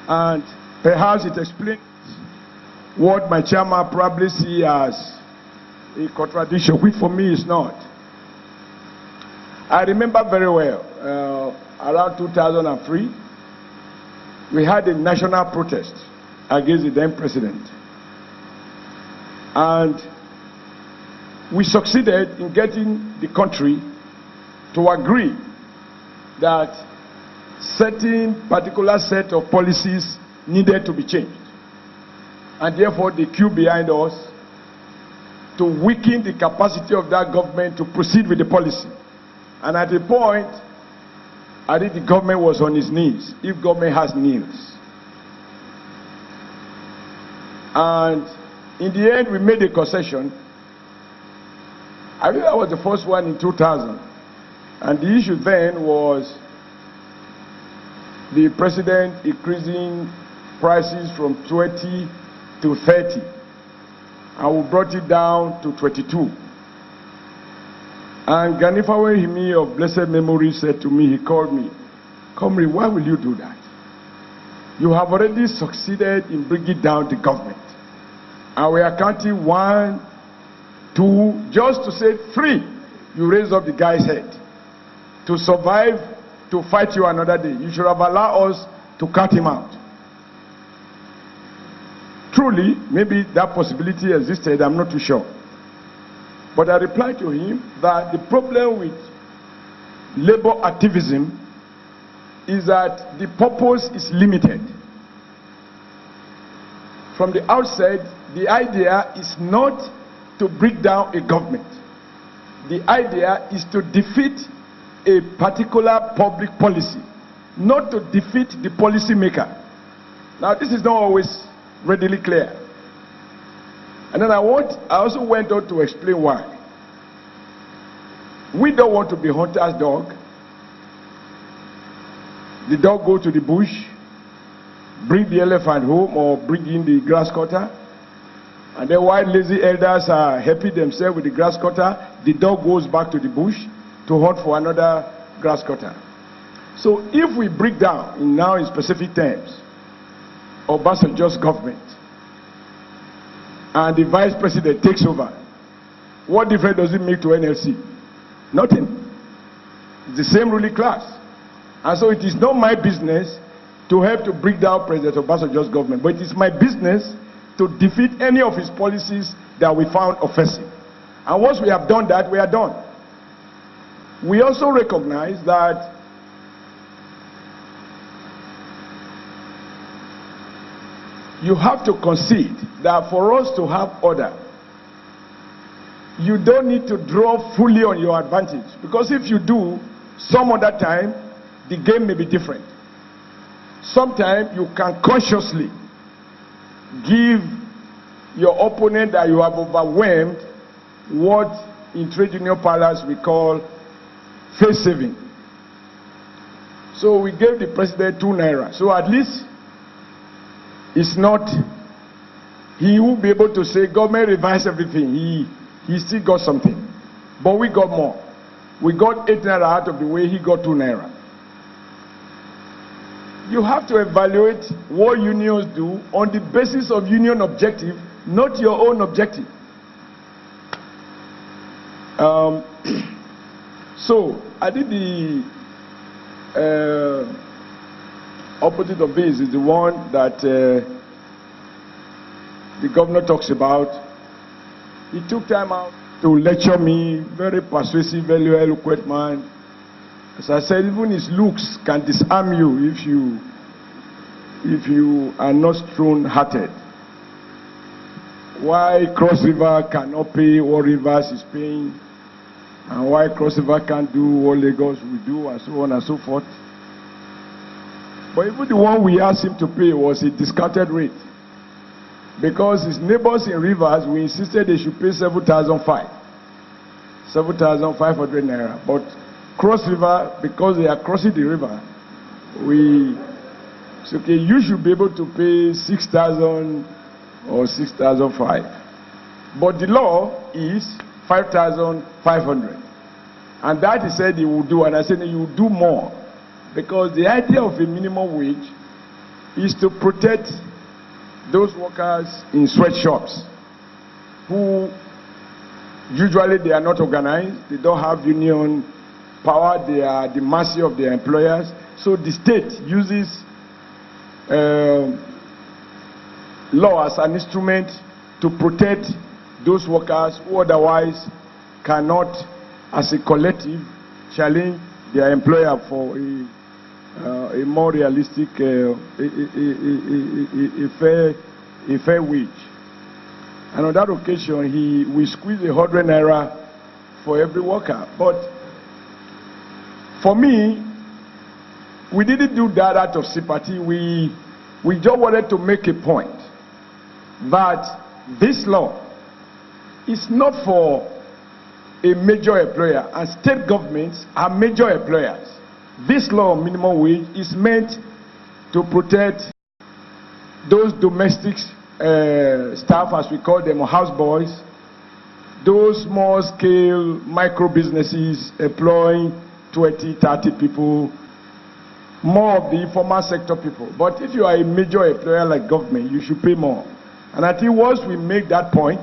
And perhaps it explains what my chairman probably sees as a contradiction, which for me is not. I remember very well, around 2003, we had a national protest against the then president. And we succeeded in getting the country to agree that certain particular set of policies needed to be changed. And therefore they queued behind us to weaken the capacity of that government to proceed with the policy. And at a point, I think the government was on its knees, if government has knees. And in the end, we made a concession. I think I was the first one in 2000. And the issue then was the president increasing prices from 20 to 30. And we brought it down to 22. And Ganifawe Himi of blessed memory said to me, he called me, Comrade, why will you do that? You have already succeeded in bringing down the government. And we are counting 1, 2, just to say 3. You raise up the guy's head. To survive, to fight you another day. You should have allowed us to cut him out. Truly, maybe that possibility existed, I'm not too sure. But I replied to him that the problem with labor activism is that the purpose is limited. From the outset, the idea is not to break down a government. The idea is to defeat a particular public policy, not to defeat the policy maker. Now, this is not always readily clear. And then I also went on to explain why. We don't want to be hunter's dog. The dog go to the bush, bring the elephant home or bring in the grass cutter. And then while lazy elders are happy themselves with the grass cutter, the dog goes back to the bush to hunt for another grass cutter. So if we break down, in specific terms, Obasanjo's government, and the vice president takes over, what difference does it make to NLC? Nothing. It's the same ruling class. And so it is not my business to help to break down President Obasanjo's government, but it is my business to defeat any of his policies that we found offensive. And once we have done that, we are done. We also recognize that you have to concede that for us to have order, you don't need to draw fully on your advantage. Because if you do, some other time, the game may be different. Sometimes you can consciously give your opponent that you have overwhelmed what in trade union parlance we call face saving. So we gave the president 2 naira. So at least it's not, he will be able to say government revised everything. He still got something. But we got more. We got 8 naira out of the way, he got 2 naira. You have to evaluate what unions do on the basis of union objective, not your own objective. So I think the opposite of this is the one that the governor talks about. He took time out to lecture me, very persuasive, very eloquent man. As I said, even his looks can disarm you if you are not strong-hearted. Why Cross River cannot pay what Rivers is paying, and why Cross River can't do what Lagos will do, and so on and so forth. But even the one we asked him to pay was a discounted rate. Because his neighbors in Rivers, we insisted they should pay 7,500 naira. But Cross River, because they are crossing the river, we said, okay, you should be able to pay 6,000 or 6,500. But the law is 5,500. And that he said he would do, and I said, you will do more. Because the idea of a minimum wage is to protect those workers in sweatshops who usually they are not organized, they don't have union power, they are at the mercy of their employers. So the state uses law as an instrument to protect those workers who otherwise cannot, as a collective, challenge their employer for a more realistic, a fair wage. And on that occasion, we squeezed 100 naira for every worker. But for me, we didn't do that out of sympathy. We just wanted to make a point that this law is not for a major employer, and state governments are major employers. This law on minimum wage is meant to protect those domestic staff, as we call them, or houseboys, those small-scale micro businesses employing 20, 30 people, more of the informal sector people. But if you are a major employer like government, you should pay more. And I think once we make that point,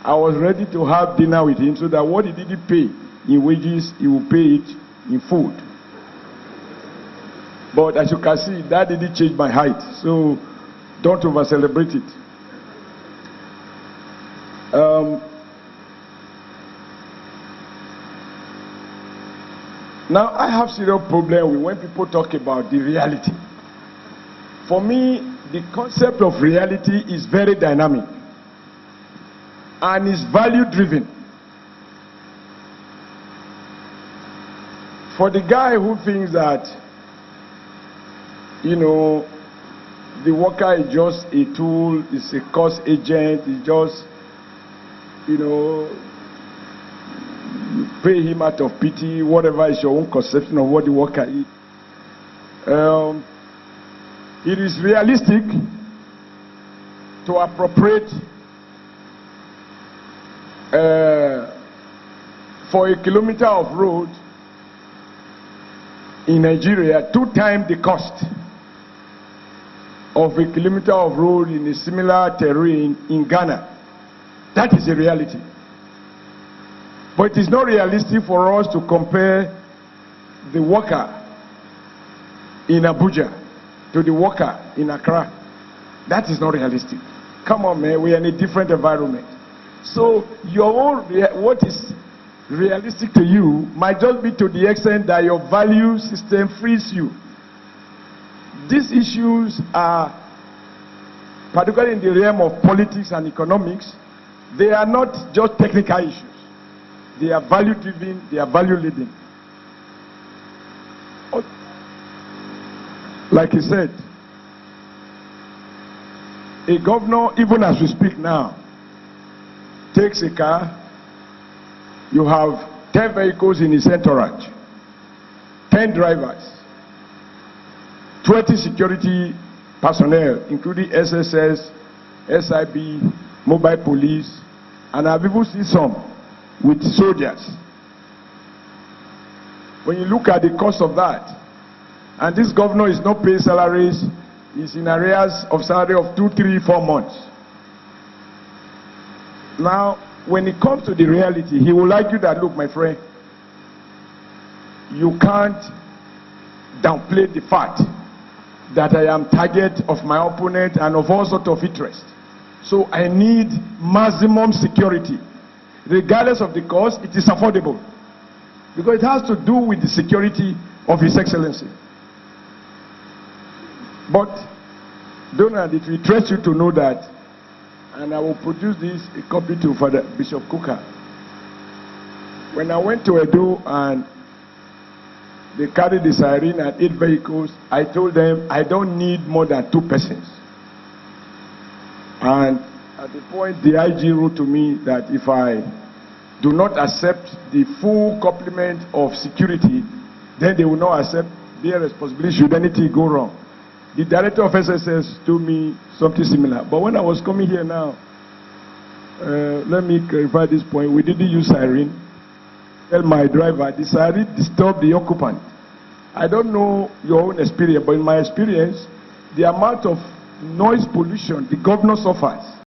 I was ready to have dinner with him so that what he didn't pay in wages, he will pay it in food. But as you can see, that didn't change my height, so don't over-celebrate it. Now, I have serious problem with when people talk about the reality. For me, the concept of reality is very dynamic and is value-driven. For the guy who thinks that, you know, the worker is just a tool, is a cost agent, is just, you know, you pay him out of pity, whatever is your own conception of what the worker is. It is realistic to appropriate for a kilometer of road in Nigeria 2 times the cost of a kilometer of road in a similar terrain in Ghana. That is a reality. But it is not realistic for us to compare the worker in Abuja to the worker in Accra. That is not realistic. Come on, man, we are in a different environment. So your own what is realistic to you might just be to the extent that your value system frees you. These issues are, particularly in the realm of politics and economics, they are not just technical issues. They are value-driven, they are value-leading. Like he said, a governor, even as we speak now, takes a car, you have 10 vehicles in his entourage, 10 drivers, 20 security personnel, including SSS, SIB, mobile police, and I've even seen some with soldiers. When you look at the cost of that, and this governor is not paying salaries, he's in arrears of salary of 2, 3, 4 months. Now, when it comes to the reality, he will argue that, look, my friend, you can't downplay the fact that I am target of my opponent and of all sorts of interest. So I need maximum security. Regardless of the cost, it is affordable. Because it has to do with the security of His Excellency. But, Donald, it will interest you to know that, and I will produce this a copy to Father Bishop Kukah. When I went to Edo and they carried the siren and 8 vehicles, I told them I don't need more than 2 persons. And at the point, the IG wrote to me that if I do not accept the full complement of security, then they will not accept their responsibility should anything go wrong. The director of SSS told me something similar. But when I was coming here now, let me clarify this point. We didn't use siren. Tell my driver, the siren disturbed the occupant. I don't know your own experience, but in my experience, the amount of noise pollution the governor suffers